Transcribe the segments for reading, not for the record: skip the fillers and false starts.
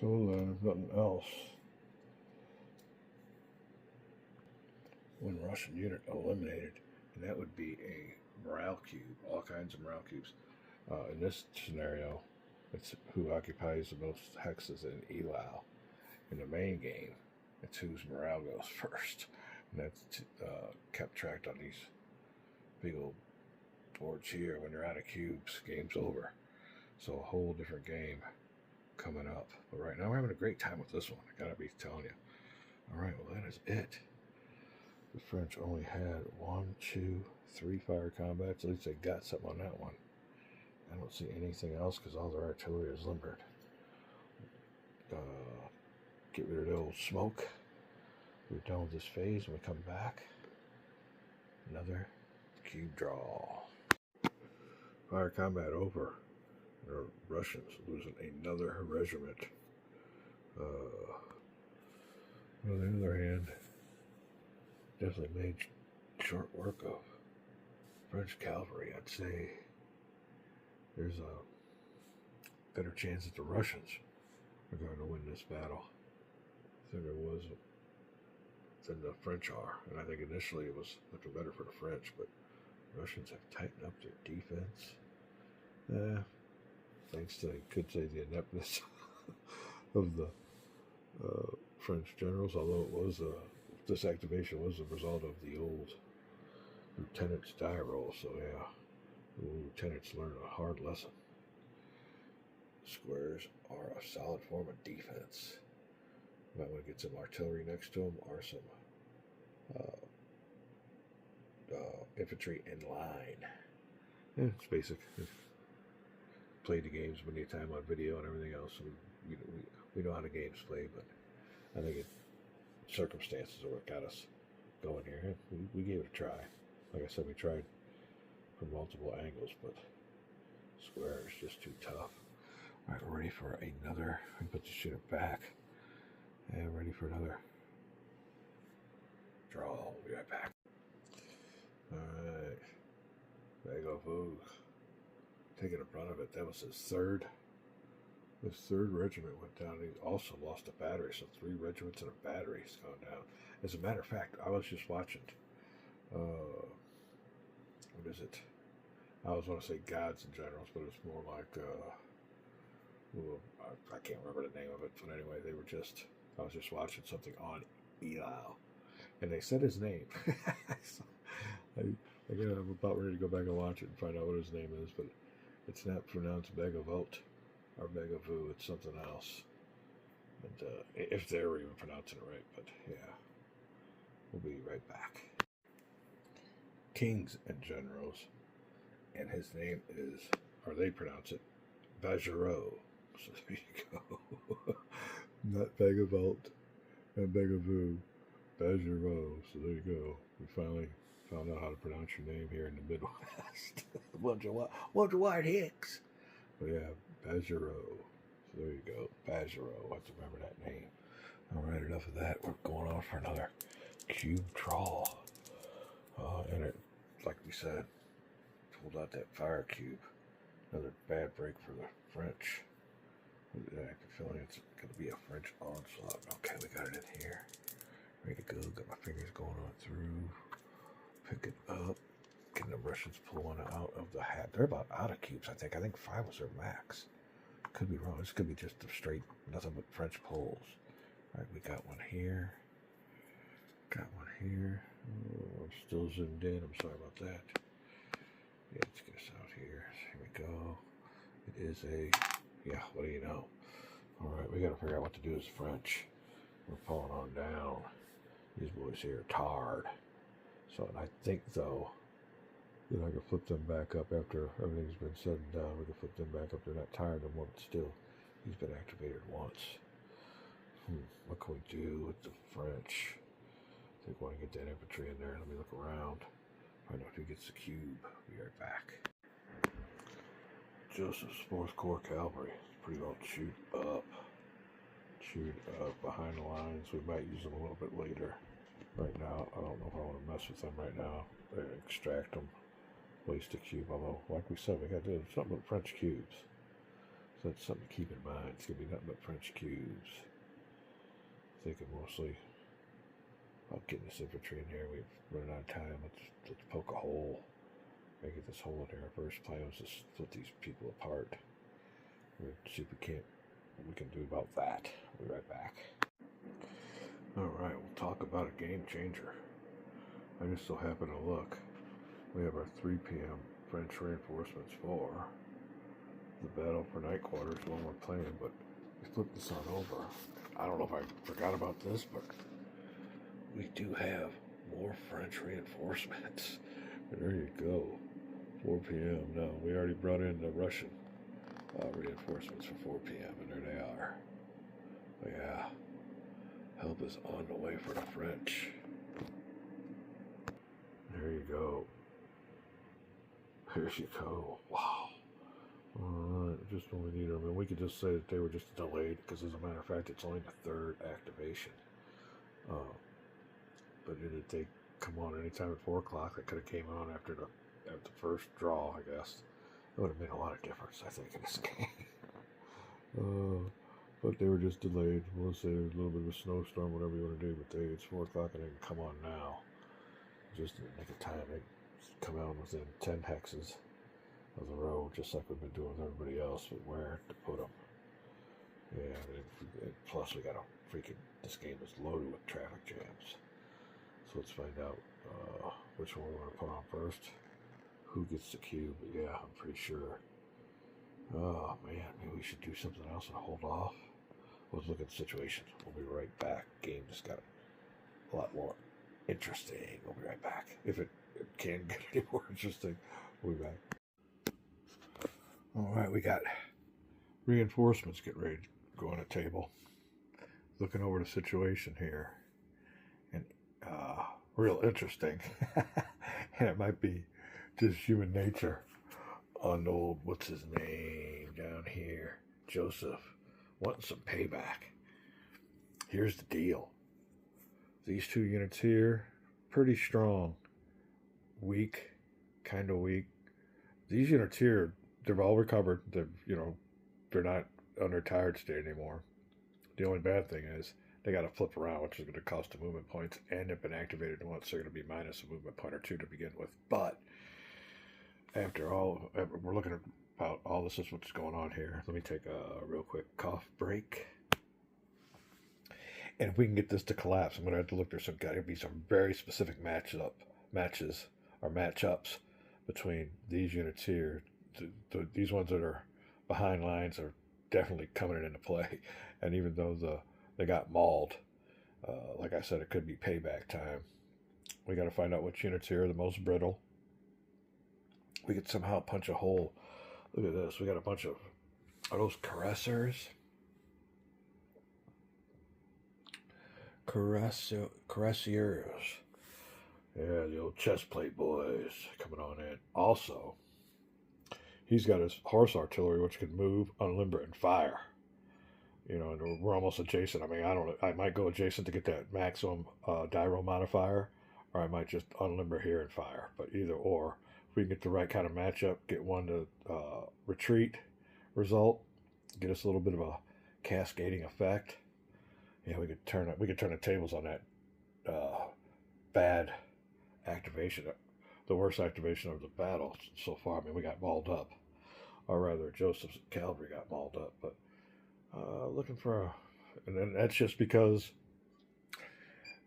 So if nothing else, one Russian unit eliminated, and that would be a morale cube, all kinds of morale cubes. In this scenario, it's who occupies the most hexes in Elau. In the main game, it's whose morale goes first. And that's kept tracked on these big old boards here. When you're out of cubes, game's over. So a whole different game coming up. But right now we're having a great time with this one. I gotta be telling you. Alright, well that is it. The French only had 1, 2, 3 fire combats. At least they got something on that one. I don't see anything else because all their artillery is limbered. Get rid of the old smoke. We're done with this phase and we come back. Another cube draw. Fire combat over. The Russians losing another regiment. On the other hand, definitely made short work of French cavalry. I'd say there's a better chance that the Russians are going to win this battle than there was than the French are. And I think initially it was looking better for the French, but Russians have tightened up their defense. Thanks to, I could say, the ineptness of the French generals, although it was this activation was a result of the old lieutenant's die roll. So yeah, the lieutenants learned a hard lesson. Squares are a solid form of defense. You might want to get some artillery next to them or some infantry in line. Yeah, it's basic. We've played the games many times on video and everything else. So we know how the game's played, but I think circumstances are what got us going here. We gave it a try. Like I said, we tried from multiple angles, but square is just too tough. All right, we're ready for another. We put the shooter back. And ready for another draw. We'll be right back. Alright. There you go, folks. Taking the brunt of it. That was his third. His third regiment went down. He also lost a battery, so 3 regiments and a battery has gone down. As a matter of fact, I was just watching. What is it? I always want to say Gods and Generals, but it's more like. I can't remember the name of it, but anyway, I was just watching something on Elau, and they said his name. So, I'm about ready to go back and watch it and find out what his name is, but it's not pronounced Begavolt or Begavu. It's something else. And if they're even pronouncing it right, but yeah, we'll be right back. Kings and Generals, and his name is, or they pronounce it, Bajarot. So there you go. Not Begavolt and Begavu, Bajarot. So there you go. We finally found out how to pronounce your name here in the Midwest. a bunch of white hicks. But yeah, Bajarot. So there you go. Bajarot. I have to remember that name. Alright, enough of that. We're going on for another cube draw. And it, like we said, pulled out that fire cube. Another bad break for the French. I have a feeling it's going to be a French onslaught. Okay, we got it in here. Ready to go. Got my fingers going on through. Pick it up. Getting the Russians pulling out of the hat. They're about out of cubes, I think. I think 5 was their max. Could be wrong. This could be just a straight, nothing but French pulls. Alright, we got one here. Got one here. Oh, I'm still zoomed in. I'm sorry about that. Yeah, let's get us out here. Here we go. It is a... Yeah, what do you know? Alright, we gotta figure out what to do as French. We're pulling on down. These boys here are tired. So, and I think, though, that I can flip them back up after everything's been said and done. We can flip them back up. They're not tired of one, but still, he's been activated once. What can we do with the French? I think we want to get that infantry in there. Let me look around. Find out who gets the cube. Be right back. Joseph's 4th Corps Calvary is pretty well chewed up. Behind the lines. We might use them a little bit later. Right now, I don't know if I want to mess with them right now. Extract them. Waste a cube. Although, like we said, we got to do something with French cubes. So that's something to keep in mind. It's going to be nothing but French cubes. Thinking mostly about getting this infantry in here. We've run out of time. Let's poke a hole. Make it this hole in here. Our first plan was to split these people apart. We'll see if what we can do about that. We'll be right back. Alright, we'll talk about a game changer. I just so happen to look. We have our 3 p.m. French reinforcements for the battle for night quarters when we're playing, but we flip this on over. I don't know if I forgot about this, but we do have more French reinforcements. There you go. 4 p.m. Now, we already brought in the Russian reinforcements for 4 p.m., and there they are. But yeah, help is on the way for the French. There you go. Here you go. Wow. Alright, just when we need them. And we could just say that they were just delayed, because as a matter of fact, it's only the 3rd activation. But did they come on anytime at 4 o'clock? They could have came on after the first draw, I guess. It would have made a lot of difference, I think, in this game. But they were just delayed. We'll say there's a little bit of a snowstorm, whatever you want to do, but it's 4 o'clock and they can come on now. Just in the nick of time. They come out within 10 hexes of the road, just like we've been doing with everybody else, but where to put them. Yeah, and plus we got this game is loaded with traffic jams. So let's find out which one we're going to put on first. Who gets the cube? Yeah, I'm pretty sure. Oh man, maybe we should do something else and hold off. Let's look at the situation. We'll be right back. Game just got a lot more interesting. We'll be right back. If it can get any more interesting, we'll be back. Alright, we got reinforcements getting ready to go on a table. Looking over the situation here. And real interesting. And it might be just human nature on old, what's his name down here, Joseph, wanting some payback. Here's the deal. These 2 units here, pretty strong. Weak, kind of weak. These units here, they've all recovered. They're not under tired state anymore. The only bad thing is they got to flip around, which is going to cost a movement points, and they've been activated once, so they're going to be minus a movement point or 2 to begin with. But after all, we're looking at about all this is what's going on here. Let me take a real quick cough break. And if we can get this to collapse, I'm going to have to look. There's got to be some very specific matches or matchups between these units here. These ones that are behind lines are definitely coming into play. And even though they got mauled, like I said, it could be payback time. We got to find out which units here are the most brittle. We could somehow punch a hole. Look at this. We got a bunch of, are those caressers? Caressiers. Yeah, the old chest plate boys coming on in. Also, he's got his horse artillery, which can move, unlimber, and fire. And we're almost adjacent. I mean, I might go adjacent to get that maximum die roll modifier, or I might just unlimber here and fire. But either or, if we can get the right kind of matchup, get one to retreat result, get us a little bit of a cascading effect. Yeah, we could turn the tables on that bad activation, the worst activation of the battle so far. I mean, we got mauled up, or rather, Joseph's Calvary got mauled up. But looking for and then that's just because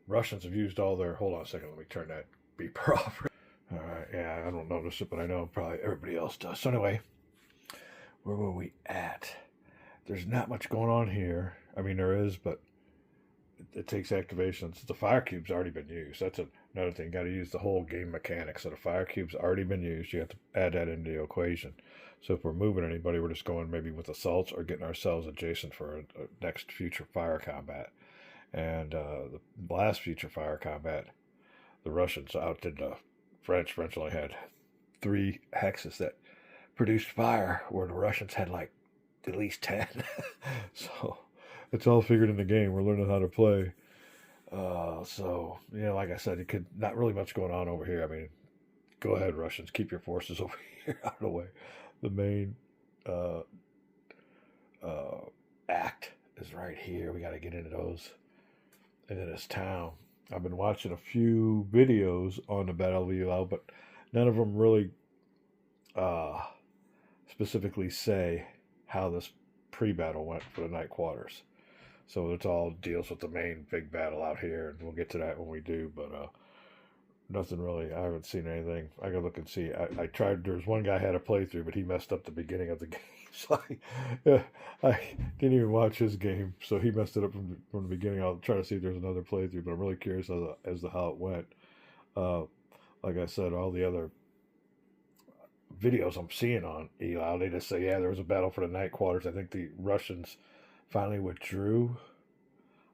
Russians have used all their. Hold on a second, let me turn that beeper off. All right, yeah, I don't notice it, but I know probably everybody else does. So anyway, where were we at? There's not much going on here. I mean, there is, but it takes activations. The fire cube's already been used. That's another thing. Got to use the whole game mechanics. So the fire cube's already been used. You have to add that into the equation. So if we're moving anybody, we're just going maybe with assaults or getting ourselves adjacent for a next future fire combat. And the last future fire combat, the Russians outdid the French. French only had 3 hexes that produced fire, where the Russians had like at least 10. So it's all figured in the game. We're learning how to play. So, like I said, it could not really much going on over here. I mean, go ahead, Russians. Keep your forces over here out of the way. The main right here. We got to get into those, into this town. I've been watching a few videos on the Battle of Elo, but none of them really specifically say how this pre-battle went for the night quarters. So it all deals with the main big battle out here, and we'll get to that when we do, but nothing really. I haven't seen anything. I gotta look and see. I tried. There's one guy had a playthrough, but he messed up the beginning of the game. So I didn't even watch his game. So he messed it up from the beginning. I'll try to see if there's another playthrough, but I'm really curious as to how it went. Like I said, all the other videos I'm seeing on Eli, they just say, yeah, there was a battle for the night quarters. I think the Russians finally withdrew.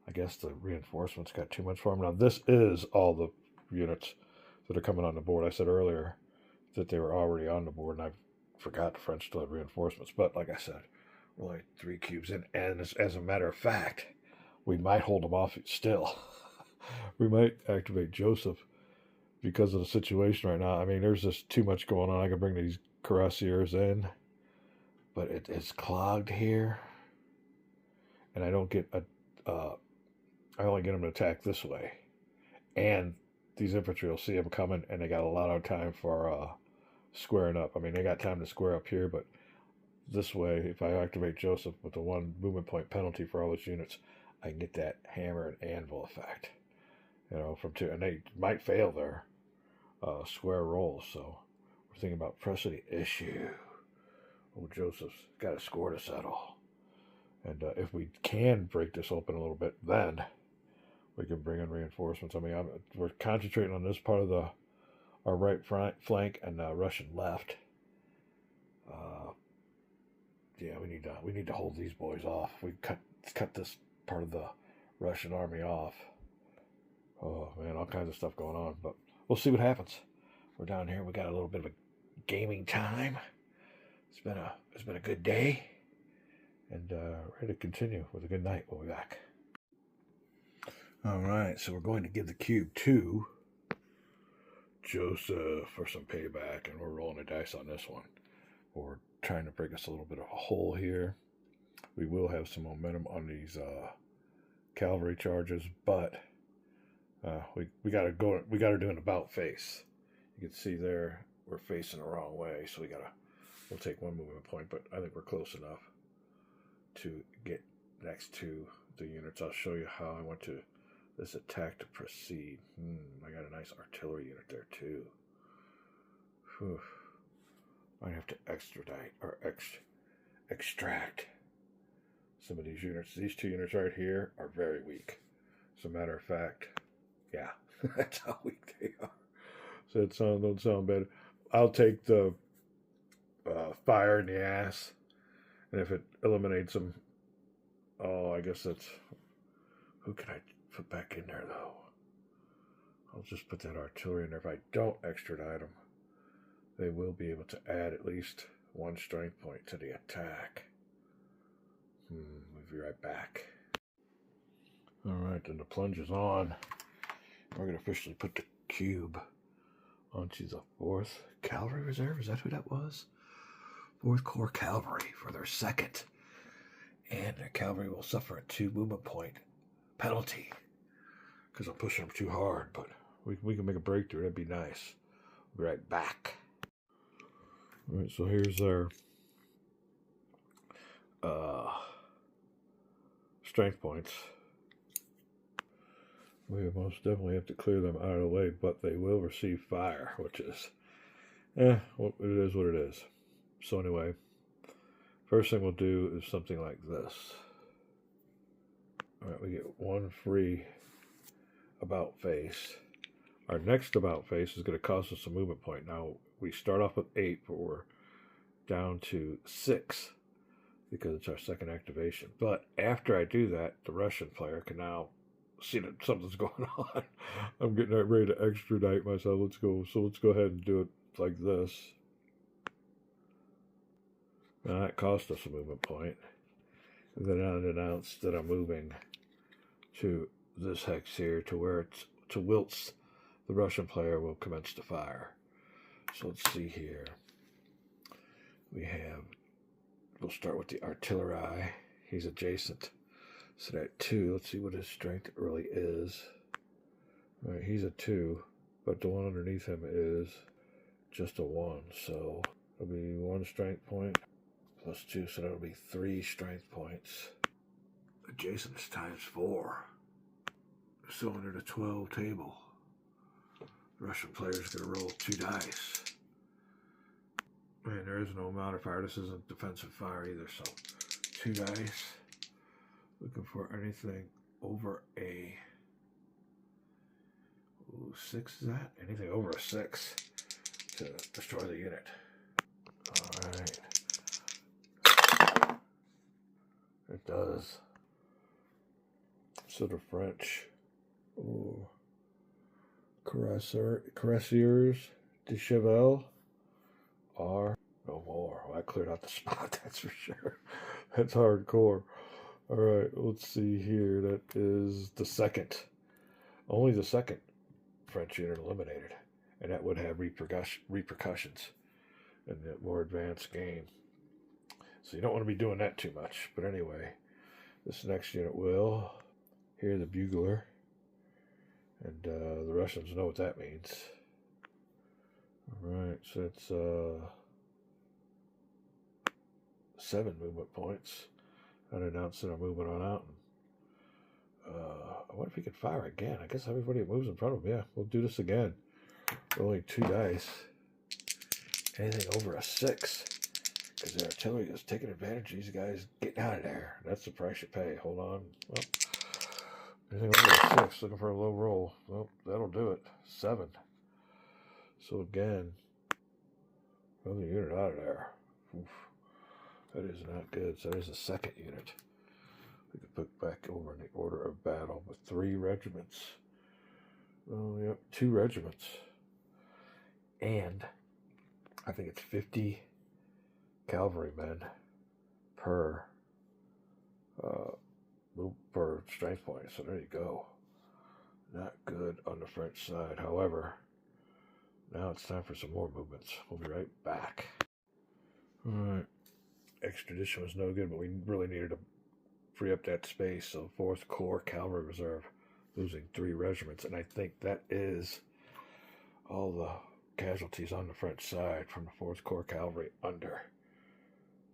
I guess the reinforcements got too much for them. Now, this is all the units that are coming on the board. I said earlier that they were already on the board, and I forgot the French still had reinforcements. But like I said, we're only 3 cubes in, and as a matter of fact, we might hold them off still. We might activate Joseph because of the situation right now. I mean, there's just too much going on. I can bring these cuirassiers in, but it's clogged here, and I don't get I only get them to attack this way, and these infantry will see them coming, and they got a lot of time for squaring up. I mean, they got time to square up here, but this way, if I activate Joseph with the 1 movement point penalty for all his units, I can get that hammer and anvil effect. You know, from 2, and they might fail their square rolls. So we're thinking about pressing the issue. Oh, Joseph's got a score to settle, and if we can break this open a little bit, then we can bring in reinforcements. I mean, we're concentrating on this part of our right flank and Russian left. Yeah, we need to hold these boys off. We cut this part of the Russian army off. Oh man, all kinds of stuff going on, but we'll see what happens. We're down here. We got a little bit of a gaming time. It's been a good day, and ready to continue with a good night. We'll be back. All right, so we're going to give the cube to Joseph for some payback, and we're rolling the dice on this one. We're trying to break us a little bit of a hole here. We will have some momentum on these Calvary charges, but we got to go. We got to do an about face. You can see there we're facing the wrong way, so we'll take 1 movement point, but I think we're close enough to get next to the units. I'll show you how I want to this attack to proceed. I got a nice artillery unit there too. Whew. Might have to extradite or extract some of these units. These 2 units right here are very weak. As a matter of fact, yeah, that's how weak they are. So it don't sound bad. I'll take the fire in the ass, and if it eliminates them, I guess that's. Who can I put back in there though? I'll just put that artillery in there. If I don't extradite them, they will be able to add at least 1 strength point to the attack. We'll be right back. All right, then the plunge is on. We're going to officially put the cube onto the 4th Cavalry Reserve. Is that who that was? 4th Corps Cavalry for their 2nd. And their cavalry will suffer a 2 movement point penalty because I'm pushing them too hard, but we can make a breakthrough. That'd be nice. We'll be right back. All right, so here's our strength points. We most definitely have to clear them out of the way, but they will receive fire, which is, it is what it is. So anyway, first thing we'll do is something like this. All right, we get 1 free about face. Our next about face is going to cost us a movement point. Now, we start off with 8, but we're down to 6 because it's our 2nd activation. But after I do that, the Russian player can now see that something's going on. I'm getting ready to extradite myself. Let's go ahead and do it like this. Now that cost us a movement point. And then I'll announce that I'm moving to this hex here to where it's to whilst the Russian player will commence to fire. So let's see here. We'll start with the artillery. He's adjacent. So that 2, let's see what his strength really is. All right, he's a 2, but the one underneath him is just a 1. So it'll be 1 strength point plus 2, so that'll be 3 strength points. Adjacent is times 4. Still under the 12 table. The Russian player's going to roll 2 dice. And there is no modifier. This isn't defensive fire either, so 2 dice. Looking for anything over a 6, is that? Anything over a 6 to destroy the unit. Alright. It does. So the French. Ooh. Caressiers de Cheval are no more. Well, I cleared out the spot, that's for sure. That's hardcore. Alright, let's see here. That is the second. Only the second French unit eliminated. And that would have repercussions in the more advanced game. So you don't want to be doing that too much. But anyway, this next unit will. Here, the Bugler. And the Russians know what that means. Alright, so it's 7 movement points. Unannounced our movement on out. I wonder if he could fire again. I guess everybody moves in front of him. Yeah, we'll do this again. Rolling 2 dice. Anything over a 6. Because the artillery is taking advantage of these guys getting out of there. That's the price you pay. Hold on. Well, anything over a 6. Looking for a low roll. Well, that'll do it. 7. So again, another unit out of there. Oof. That is not good. So there's a second unit. We could put back over in the order of battle with 3 regiments. Oh, yep, 2 regiments. And I think it's 50 cavalrymen per strength point. So there you go. Not good on the French side. However, now it's time for some more movements. We'll be right back. All right. Extradition was no good, but we really needed to free up that space. So 4th Corps Cavalry Reserve losing 3 regiments. And I think that is all the casualties on the French side from the 4th Corps Cavalry under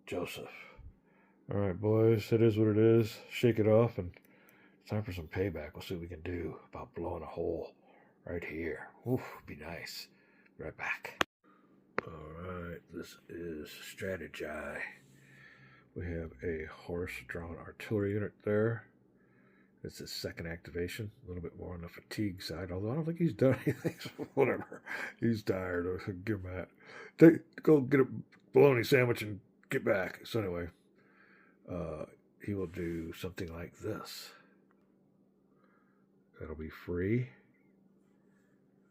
Joseph. All right, boys, it is what it is. Shake it off, and it's time for some payback. We'll see what we can do about blowing a hole right here. Oof, be nice. Be right back. All right, this is Strategy. We have a horse-drawn artillery unit there. It's his second activation. A little bit more on the fatigue side, although I don't think he's done anything. So whatever. He's tired. Give him that. Go get a bologna sandwich and get back. So anyway, he will do something like this. That'll be free.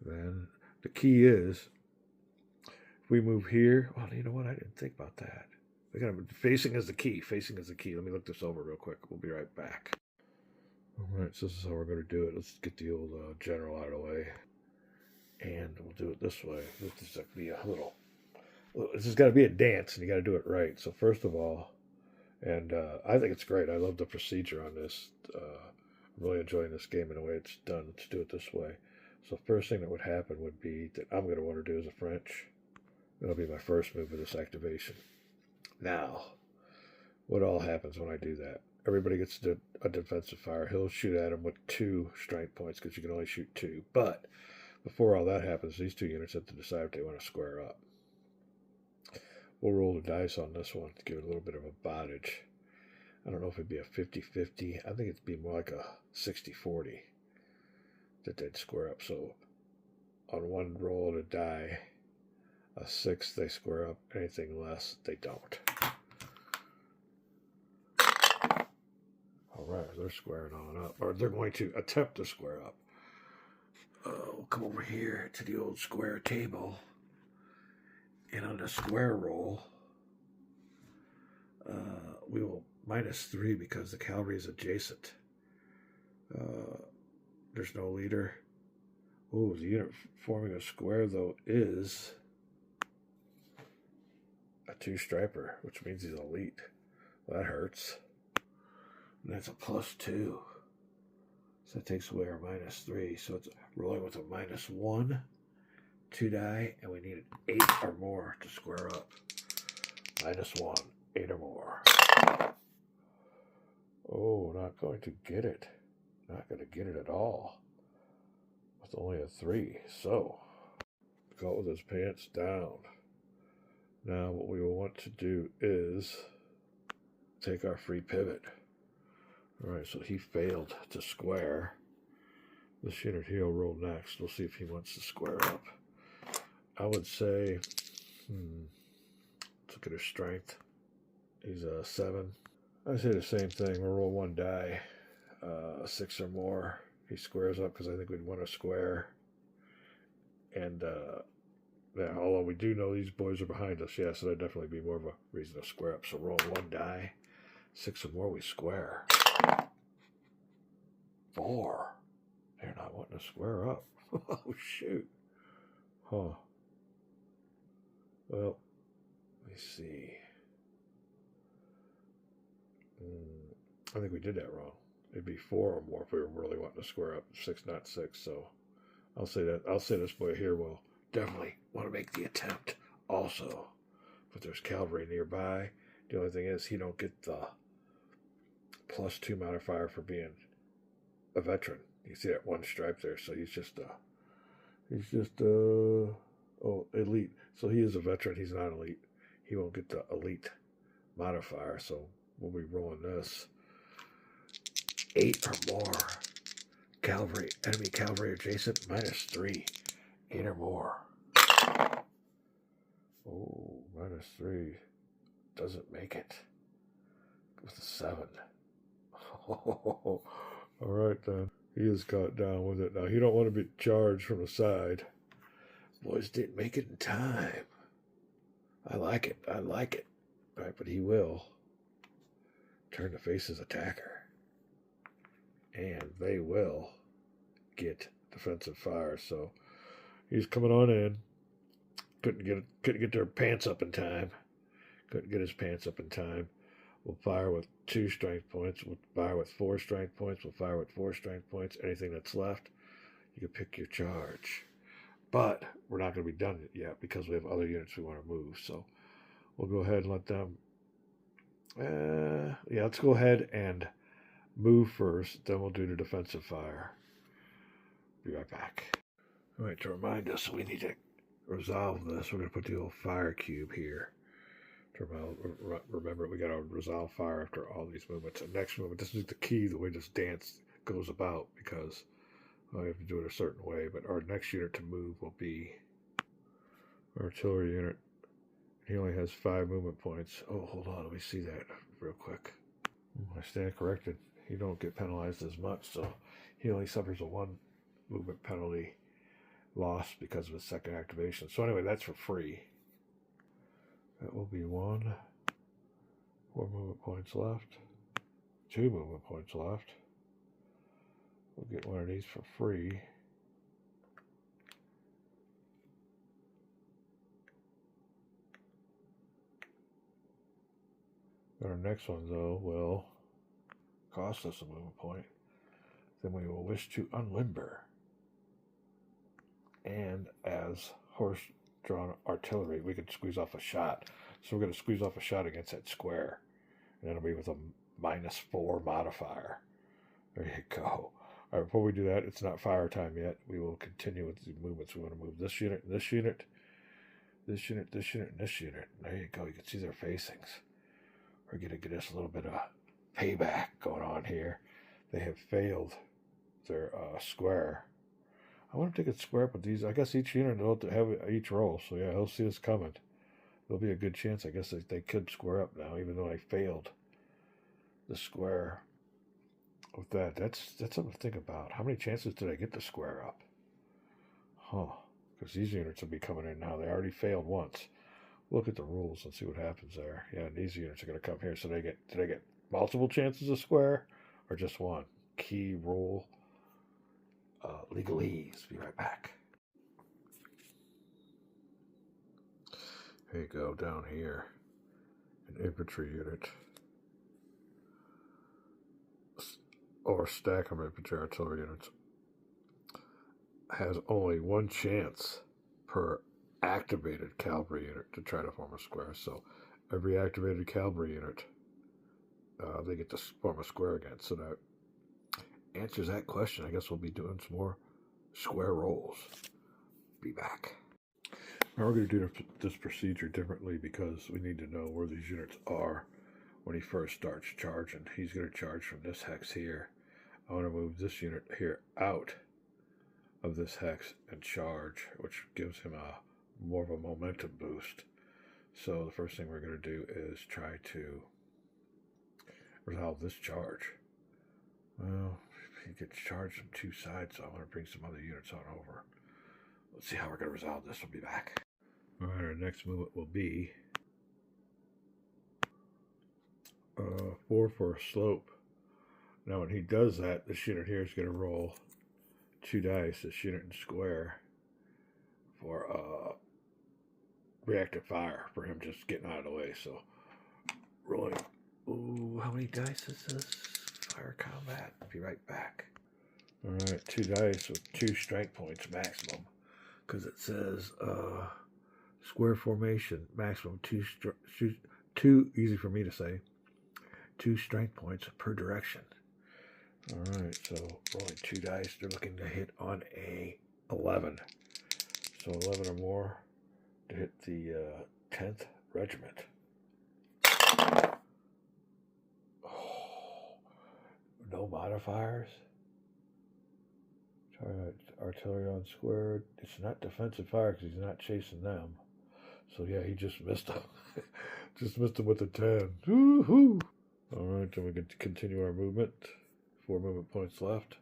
Then the key is, if we move here, well, you know what? I didn't think about that. Facing is the key. Facing is the key. Let me look this over real quick. We'll be right back. All right, so this is how we're going to do it. Let's get the old general out of the way. And we'll do it this way. This is going to be a little... This has got to be a dance, and you got to do it right. So first of all, and I think it's great. I love the procedure on this. I'm really enjoying this game in the way it's done. Let's do it this way. So first thing that would happen would be that I'm going to want to do as a French. That'll be my first move of this activation. Now, what all happens when I do that? Everybody gets a defensive fire. He'll shoot at him with 2 strength points because you can only shoot 2. But before all that happens, these 2 units have to decide if they want to square up. We'll roll the dice on this one to give it a little bit of a bottage. I don't know if it'd be a 50-50. I think it'd be more like a 60-40 that they'd square up. So on one roll of the die, a 6 they square up. Anything less, they don't. All right, they're squaring on up, or they're going to attempt to square up. We'll come over here to the old square table, and on the square roll, we will -3 because the cavalry is adjacent. There's no leader. Oh, the unit forming a square, though, is a 2-striper, which means he's elite. Well, that hurts. And that's a +2. So that takes away our -3. So it's rolling with a -1, 2 die, and we need an 8 or more to square up. -1, 8 or more. Oh, not going to get it. Not going to get it at all. With only a 3. So, go with his pants down. Now what we will want to do is take our free pivot. Alright, so he failed to square. This unit here will roll next. We'll see if he wants to square up. I would say, let's look at his strength. He's a 7. I say the same thing. We'll roll 1 die, 6 or more. He squares up because I think we'd want to square. And yeah, although we do know these boys are behind us, yeah, so that'd definitely be more of a reason to square up. So roll 1 die, 6 or more, we square. 4. They're not wanting to square up. Oh, shoot. Huh. Well, let me see. I think we did that wrong. It'd be 4 or more if we were really wanting to square up. 6, not 6. So I'll say that. I'll say this boy here will definitely want to make the attempt also. But there's Calvary nearby. The only thing is he don't get the +2 modifier for being a veteran. You see that 1 stripe there, so he's just elite. So he is a veteran, he's not elite. He won't get the elite modifier, so we'll be rolling this. 8 or more. Calvary, enemy Calvary adjacent, -3. 8 or more. Oh, -3. Doesn't make it. With a 7. Oh, all right then. He is caught down with it. Now, he don't want to be charged from the side. Boys didn't make it in time. I like it. I like it. All right, but he will turn to face his attacker. And they will get defensive fire. So he's coming on in. Couldn't get their pants up in time. Couldn't get his pants up in time. We'll fire with 2 strength points. We'll fire with 4 strength points. We'll fire with 4 strength points. Anything that's left, you can pick your charge. But we're not going to be done yet because we have other units we want to move. So we'll go ahead and let them. Yeah, let's go ahead and move first. Then we'll do the defensive fire. Be right back. All right, to remind us, we need to resolve this. We're going to put the old fire cube here. Remember, we got to resolve fire after all these movements. And next movement, this is the key, the way this dance goes about, because we have to do it a certain way. But our next unit to move will be artillery unit. He only has 5 movement points. Oh, hold on, let me see that real quick. I stand corrected. He don't get penalized as much, so he only suffers a 1 movement penalty loss because of his second activation. So anyway, that's for free. That will be 1. 4 movement points left. 2 movement points left. We'll get one of these for free. Our next one, though, will cost us a movement point. Then we will wish to unlimber. And as horse-drawn artillery, we can squeeze off a shot. So we're going to squeeze off a shot against that square. And it'll be with a -4 modifier. There you go. All right, before we do that, it's not fire time yet. We will continue with the movements. We want to move this unit, this unit, this unit, this unit, and this unit. There you go. You can see their facings. We're going to get us a little bit of payback going on here. They have failed their square. I wonder if they could square up with these. I guess each unit will have each roll. So yeah, he'll see us coming. There'll be a good chance, I guess, that they could square up now, even though I failed the square with that. That's something to think about. How many chances did I get to square up? Huh. Because these units will be coming in now. They already failed once. Look at the rules and see what happens there. Yeah, these units are going to come here. So did I get multiple chances to square or just 1? Key rule. Legalese. Be right back. There you go, down here. An infantry unit. or stack of infantry artillery units has only one chance per activated cavalry unit to try to form a square. So every activated cavalry unit, they get to form a square again. So that answers that question. I guess we'll be doing some more square rolls. Be back. Now we're going to do this procedure differently because we need to know where these units are when he first starts charging. He's going to charge from this hex here. I want to move this unit here out of this hex and charge, which gives him a more of a momentum boost. So the first thing we're going to do is try to resolve this charge. Well, he gets charged from two sides, so I want to bring some other units on over. Let's see how we're going to resolve this. We'll be back. All right, our next movement will be 4 for a slope. Now when he does that, this unit here is going to roll 2 dice, this unit in square, for reactive fire, for him just getting out of the way. So rolling, ooh, how many dice is this? Fire combat. Be right back. All right, 2 dice with 2 strength points maximum, because it says square formation maximum 2 easy for me to say, 2 strength points per direction. All right, so rolling 2 dice, they're looking to hit on a 11. So 11 or more to hit the 10th regiment. Oh, no modifiers. Artillery on square. It's not defensive fire because he's not chasing them. So yeah, he just missed him. Just missed him with a 10. Woo-hoo! All right, then we can continue our movement. 4 movement points left.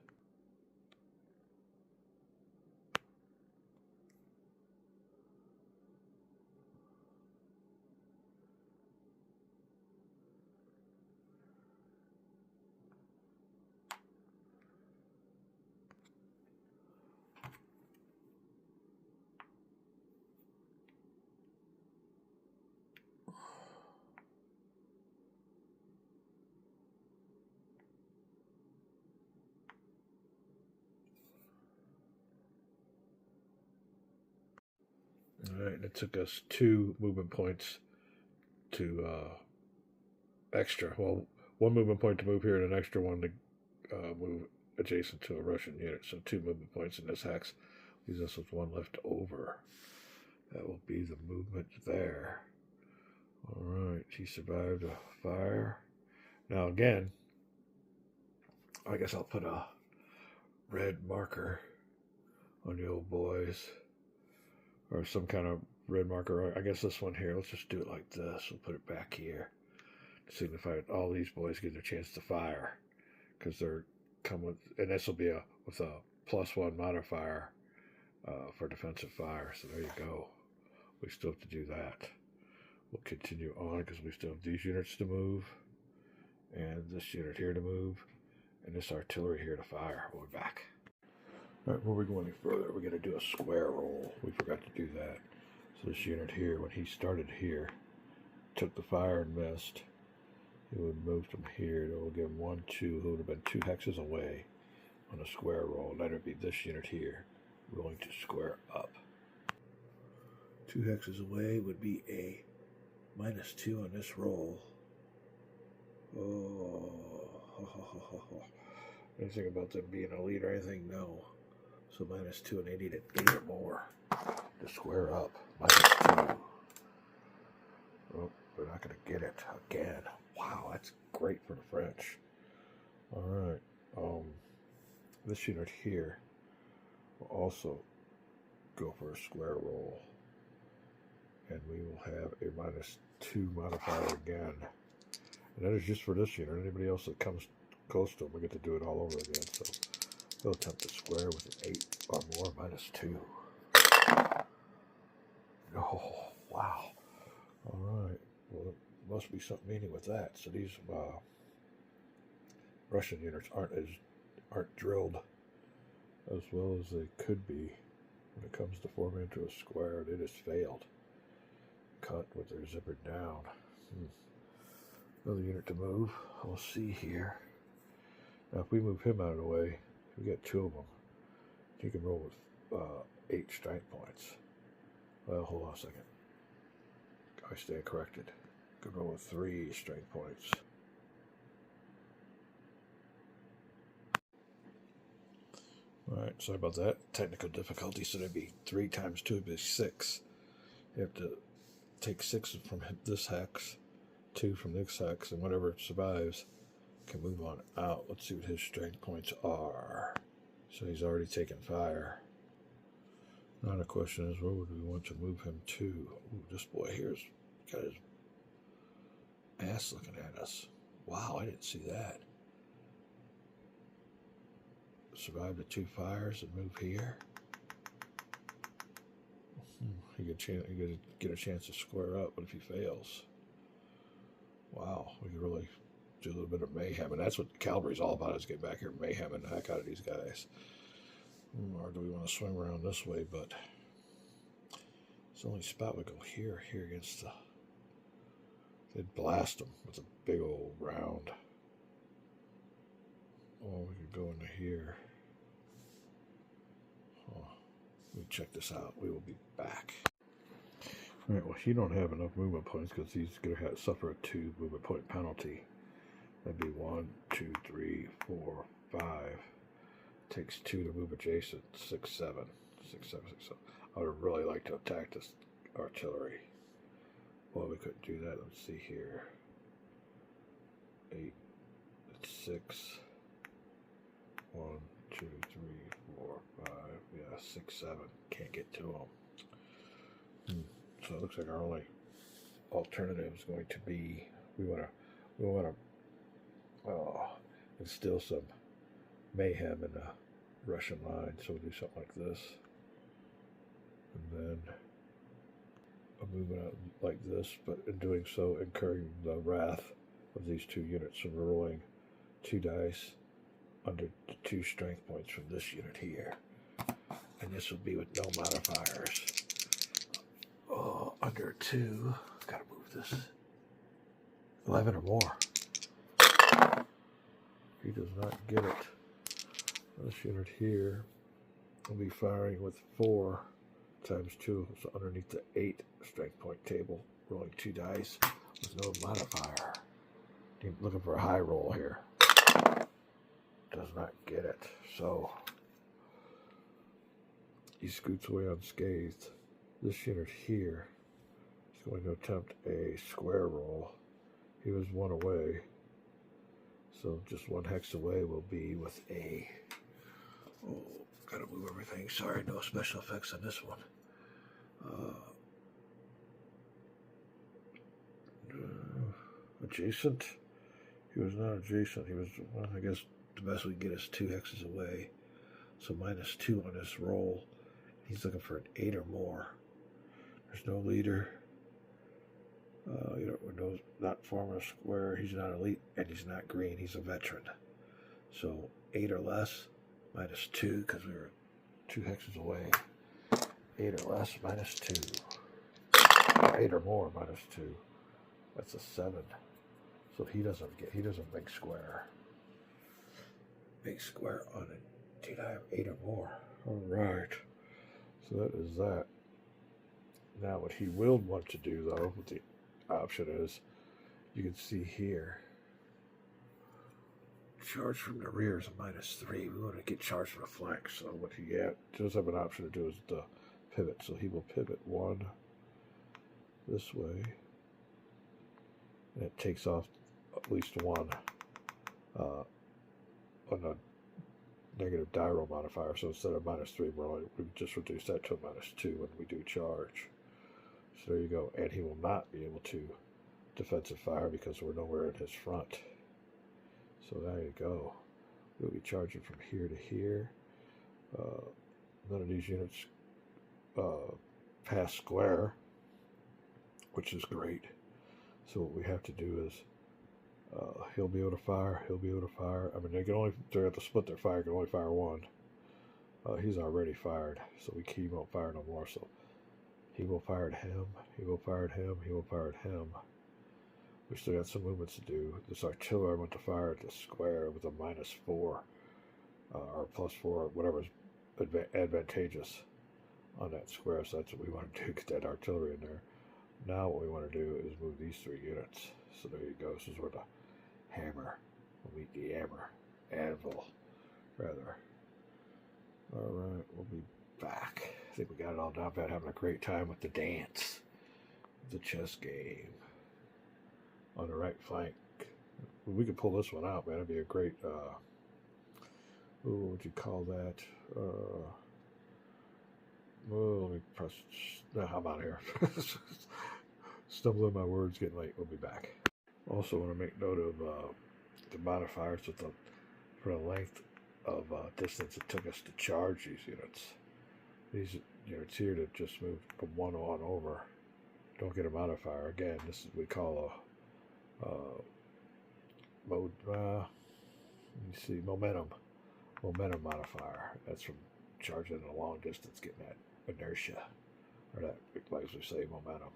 All right, it took us 2 movement points to extra. Well, 1 movement point to move here and an extra one to move adjacent to a Russian unit. So 2 movement points in this hex. Leaves us with 1 left over. That will be the movement there. All right, he survived a fire. Now again, I guess I'll put a red marker on the old boys, or some kind of red marker. I guess this one here, let's just do it like this. We'll put it back here to signify all these boys get a chance to fire, because they're coming, and this will be with a +1 modifier for defensive fire. So there you go. We still have to do that. We'll continue on because we still have these units to move, and this unit here to move, and this artillery here to fire. We'll be back. All right, before we go any further, we're going to do a square roll. We forgot to do that. So this unit here, when he started here, took the fire and missed. He would move from here. It will give him 1, 2. It would have been 2 hexes away on a square roll. That would be this unit here, rolling to square up. 2 hexes away would be a -2 on this roll. Oh, anything about them being a lead or anything? No. So -2, and they needed 8 or more to square up. -2. Oh, they're not going to get it again. Wow, that's great for the French. All right. This unit here will also go for a square roll, and we will have a -2 modifier again. And that is just for this unit. Anybody else that comes close to them, we get to do it all over again. So they'll attempt to square with an 8 or more -2. Oh, wow. All right. Well, there must be something meaning with that. So these Russian units aren't drilled as well as they could be when it comes to forming into a square. They just failed. Cut with their zipper down. Another unit to move. We'll see here. Now, if we move him out of the way, we get 2 of them. He can roll with 8 strength points. Well, hold on a second. I stand corrected. Could roll with 3 strength points. Alright, sorry about that. Technical difficulty, so that'd be 3 times 2 would be 6. You have to take 6 from this hex, 2 from this hex, and whatever survives can move on out. Let's see what his strength points are. So he's already taken fire. Now the question is, where would we want to move him to? Ooh, this boy here's got his ass looking at us. Wow, I didn't see that. Survive the 2 fires and move here. He could get a chance to square up, but if he fails, wow, we could really do a little bit of mayhem, and that's what Calvary's all about, is get back here and mayhem and the heck out of these guys. Or do we want to swing around this way? But it's the only spot we go here against the. They'd blast them with a big old round. Or we could go into here. Oh, let me check this out. We will be back. Alright, well, he don't have enough movement points because he's going to suffer a 2 movement point penalty. That'd be 1, 2, 3, 4, 5. Takes 2 to move adjacent. 6, 7. 6, 7, 6, 7. I would really like to attack this artillery. Well, we couldn't do that. Let's see here. 8. That's 6. 1, 2, 3, 4, 5. Yeah, 6, 7. Can't get to them. So it looks like our only alternative is going to be we want to instill some mayhem in the Russian line. So we'll do something like this, and then a movement out like this, but in doing so, incurring the wrath of these 2 units. So we're rolling 2 dice under 2 strength points from this unit here, and this will be with no modifiers. Under 2. Gotta move this. 11 or more. He does not get it. This unit here will be firing with 4 times 2, so underneath the 8 strength point table, rolling 2 dice with no modifier. Looking for a high roll here. Does not get it. So he scoots away unscathed. This unit here is going to attempt a square roll. He was 1 away. So just 1 hex away will be with a... Oh, gotta move everything. Sorry, no special effects on this one. Adjacent? He was not adjacent. He was, well, I guess the best we can get is 2 hexes away. So -2 on this roll. He's looking for an 8 or more. There's no leader. Not forming a square. He's not elite, and he's not green. He's a veteran. So 8 or less, -2, because we were 2 hexes away. 8 or less, -2. 8 or more, -2. That's a 7. So he doesn't make square. Make square on it. Did I have 8 or more? All right. So that is that. Now what he will want to do, though, what the option is, you can see here, charge from the rear is a -3. We want to get charged from the flank, so what he does have an option to do is the pivot. So he will pivot 1 this way, and it takes off at least 1 on the negative die roll modifier. So instead of -3, we just reduce that to a -2 when we do charge. So there you go. And he will not be able to defensive fire because we're nowhere in his front. So there you go. We'll be charging from here to here. None of these units pass square, which is great. So what we have to do is he'll be able to fire. He'll be able to fire. I mean, they have to split their fire. Can only fire 1. He's already fired, so he won't fire no more. So he will fire at him. He will fire at him. He will fire at him. We still got some movements to do. This artillery went to fire at the square with a -4 or +4, whatever's advantageous on that square. So that's what we want to do, get that artillery in there. Now what we want to do is move these 3 units. So there you go. This is where the hammer will meet the anvil, rather. Alright, we'll be back. I think we got it all down pat, having a great time with the dance, the chess game. On the right flank. We could pull this one out, man. It'd be a great, what would you call that? Let me press, no, I'm out of here. Stumbling my words, getting late. We'll be back. Also want to make note of the modifiers with for the length of distance it took us to charge these units. These units here that just moved from 1 on over don't get a modifier. Again, this is what we call a mode, let me see, momentum modifier. That's from charging a long distance, getting that inertia, or that, like we say, momentum.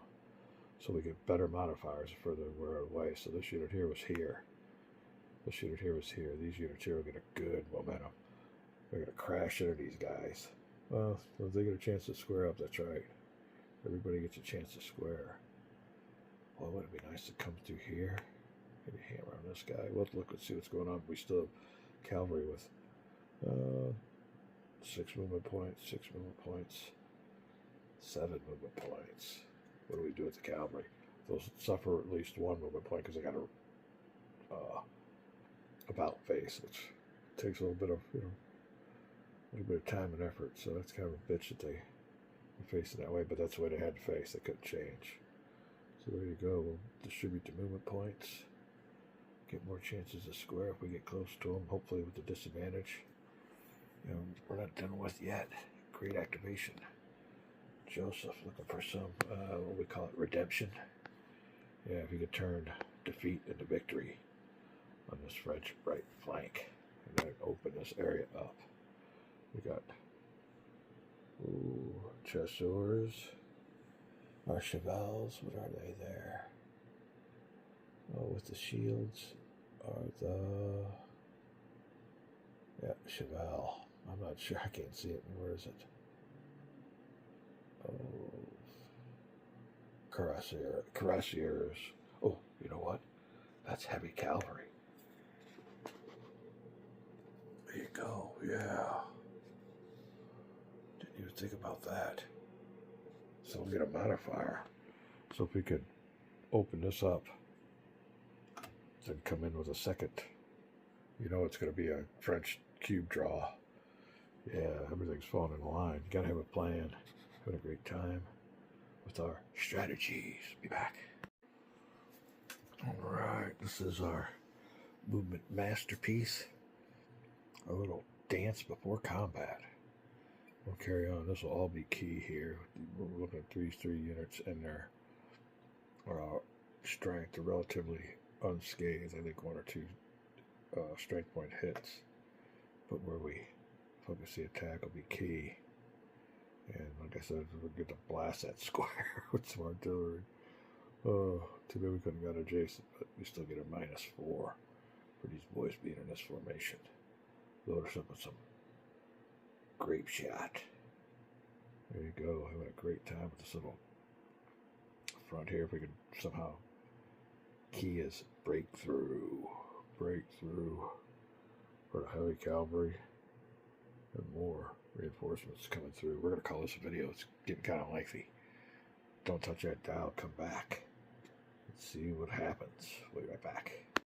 So we get better modifiers the further we're away. So this unit here was here. This unit here was here. These units here will get a good momentum. They're going to crash into these guys. Well, if they get a chance to square up, that's right. Everybody gets a chance to square. Well, wouldn't it be nice to come through here? Maybe hammer on this guy. We'll look and see what's going on. We still have Calvary with 6 movement points, 6 movement points, 7 movement points. What do we do with the Calvary? They'll suffer at least 1 movement point because they got a about face, which takes a little bit of time and effort. So that's kind of a bitch that they face it that way, but that's the way they had to face. They couldn't change. So there you go. We'll distribute the movement points. Get more chances to square if we get close to them, hopefully with the disadvantage. We're not done with yet. Great activation. Joseph looking for some, what we call it, redemption. Yeah, if you could turn defeat into victory on this French right flank and then open this area up. We got chasseurs, our chevals. What are they there? Oh, with the shields are the cheval. I'm not sure. I can't see it. Where is it? Oh, cuirassiers. Oh, you know what? That's heavy cavalry. There you go. Yeah. Didn't even think about that. So we'll get a modifier. So if we could open this up, then come in with a second, it's going to be a French cube draw. Yeah, everything's falling in line. You got to have a plan. Having a great time with our strategies. Be back. All right, this is our movement masterpiece. A little dance before combat. We'll carry on. This will all be key here. We're looking at these 3 units and their strength are relatively unscathed. I think 1 or 2 strength point hits. But where we focus the attack will be key. And like I said, we'll get to blast that square with some artillery. Oh, too bad we couldn't got adjacent, but we still get a -4 for these boys being in this formation. Load us up with some grape shot. There you go. Having a great time with this little front here. If we could somehow key is breakthrough for the heavy cavalry and more reinforcements coming through. We're going to call this a video. It's getting kind of lengthy. Don't touch that dial. Come back. Let's see what happens. We'll be right back.